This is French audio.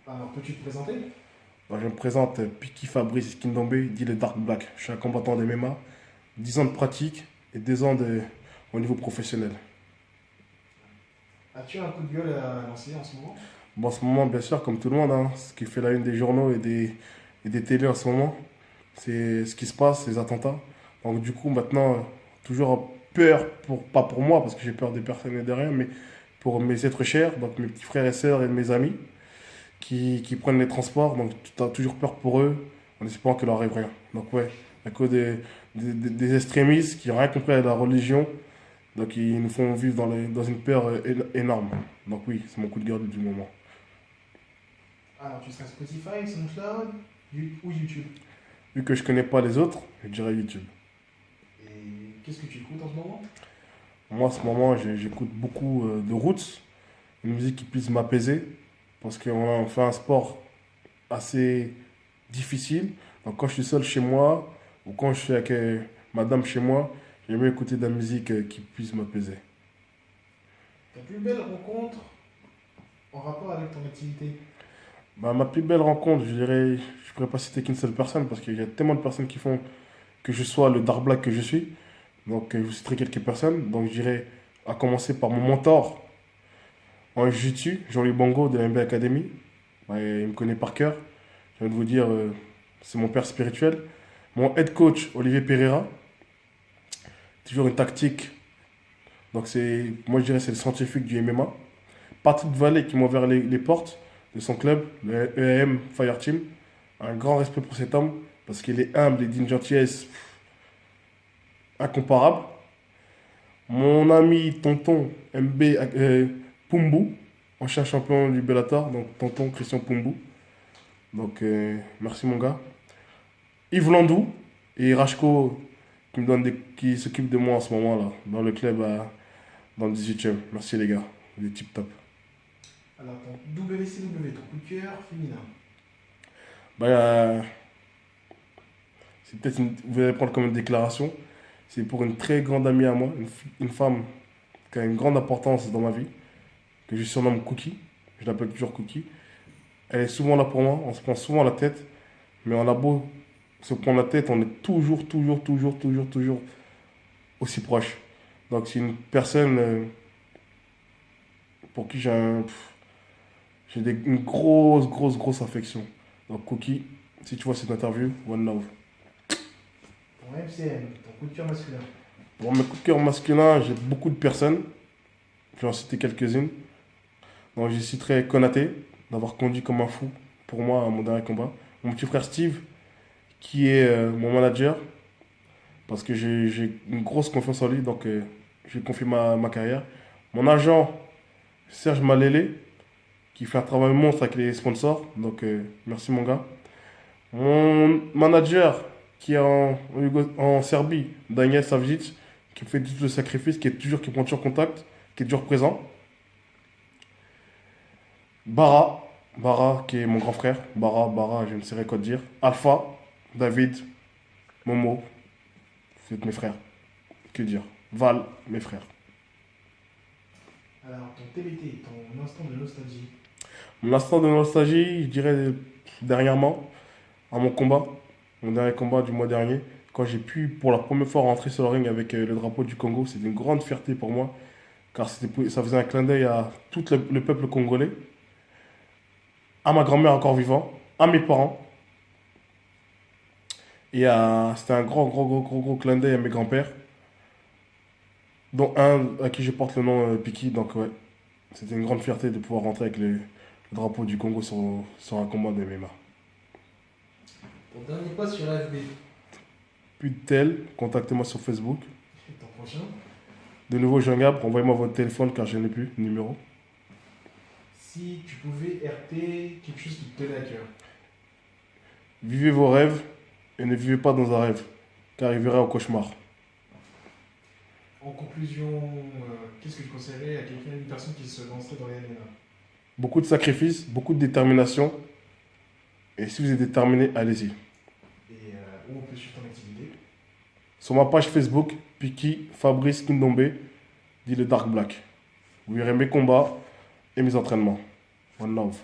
Alors, peux-tu te présenter? Bah, je me présente Piki Fabrice Kindombe, dit le Dark Black. Je suis un combattant de MMA, 10 ans de pratique et 2 ans au niveau professionnel. As-tu un coup de gueule à lancer en ce moment? Bon, en ce moment, bien sûr, comme tout le monde, hein, ce qui fait la une des journaux et des télés en ce moment, c'est ce qui se passe, les attentats. Donc du coup, maintenant, toujours peur, pas pour moi, parce que j'ai peur des personnes et de rien, mais pour mes êtres chers, donc mes petits frères et sœurs et mes amis, qui prennent les transports, donc tu as toujours peur pour eux, en espérant qu'il leur arrive rien. Donc ouais, à cause des extrémistes qui n'ont rien compris à la religion, donc ils nous font vivre dans une peur énorme. Donc oui, c'est mon coup de gueule du moment. Alors, tu serais Spotify, SoundCloud ou YouTube? Vu que je connais pas les autres, je dirais YouTube. Et qu'est-ce que tu écoutes en ce moment? Moi, en ce moment, j'écoute beaucoup de roots, une musique qui puisse m'apaiser, parce qu'on fait un sport assez difficile. Donc quand je suis seul chez moi, ou quand je suis avec madame chez moi, j'aime bien écouter de la musique qui puisse m'apaiser. Ta plus belle rencontre en rapport avec ton activité? Bah, ma plus belle rencontre, je dirais, je pourrais pas citer qu'une seule personne, parce qu'il y a tellement de personnes qui font que je sois le dark black que je suis. Donc je vous citerai quelques personnes. Donc je dirais, à commencer par mon mentor en jiu-jitsu, Jean-Louis Bongo de la MB Academy. Ouais, il me connaît par cœur. Je viens de vous dire, c'est mon père spirituel. Mon head coach, Olivier Pereira, toujours une tactique. Donc moi je dirais c'est le scientifique du MMA. Patrick Vallée qui m'a ouvert les portes de son club, le EAM Fireteam. Un grand respect pour cet homme parce qu'il est humble et d'une gentillesse incomparable. Mon ami tonton MB Pumbu, ancien champion du Bellator, donc tonton Christian Pumbu. Donc merci mon gars. Yves Landou et Rachko qui s'occupe de moi en ce moment là, dans le club dans le 18e. Merci les gars, vous êtes tip top. Alors, ton WCW, ton coup de cœur féminin. Bah, c'est peut-être vous allez prendre comme une déclaration. C'est pour une très grande amie à moi, une femme qui a une grande importance dans ma vie, que je surnomme Cookie. Je l'appelle toujours Cookie. Elle est souvent là pour moi, on se prend souvent la tête, mais on a beau se prendre la tête, on est toujours aussi proche. Donc c'est une personne pour qui une grosse affection. Donc Cookie, si tu vois cette interview, one love. Ton MCM, ton coup de cœur masculin. Pour mes coups de cœur masculins, j'ai beaucoup de personnes. Je vais en citer quelques-unes. Donc j'y citerai Konaté, d'avoir conduit comme un fou pour moi à mon dernier combat. Mon petit frère Steve, qui est mon manager, parce que j'ai une grosse confiance en lui, donc je lui confie ma carrière. Mon agent, Serge Malélé, qui fait un travail monstre avec les sponsors, donc merci mon gars. Mon manager, qui est en Serbie, Daniel Savjic, qui fait tout le sacrifice, qui prend toujours contact, qui est toujours présent. Bara, qui est mon grand frère. Bara, je ne saurais quoi te dire. Alpha, David, Momo, c'est mes frères. Que dire? Val, mes frères. Alors, ton TBT, ton instant de nostalgie. Mon instant de nostalgie, je dirais dernièrement, à mon dernier combat du mois dernier, quand j'ai pu pour la première fois rentrer sur le ring avec le drapeau du Congo, c'était une grande fierté pour moi, car ça faisait un clin d'œil à tout le peuple congolais, à ma grand-mère encore vivant, à mes parents, et c'était un gros clin d'œil à mes grands-pères, dont un à qui je porte le nom Piki, donc ouais, c'était une grande fierté de pouvoir rentrer avec le drapeau du Congo sur un combat de MMA. Ton dernier pas sur AFB. Plus de tel, contactez-moi sur Facebook. Et ton prochain. De nouveau, Jean Gab, envoyez-moi votre téléphone car je n'ai plus le numéro. Si tu pouvais RT quelque chose qui te tenait à cœur. Vivez vos rêves et ne vivez pas dans un rêve, car il verra au cauchemar. En conclusion, qu'est-ce que tu conseillerais à quelqu'un, une personne qui se lancerait dans les MMA? Beaucoup de sacrifices, beaucoup de détermination. Et si vous êtes déterminé, allez-y. Et où on peut suivre ton activité? Sur ma page Facebook, Piki Fabrice Kindombe, dit le Dark Black. Vous verrez mes combats et mes entraînements. One love.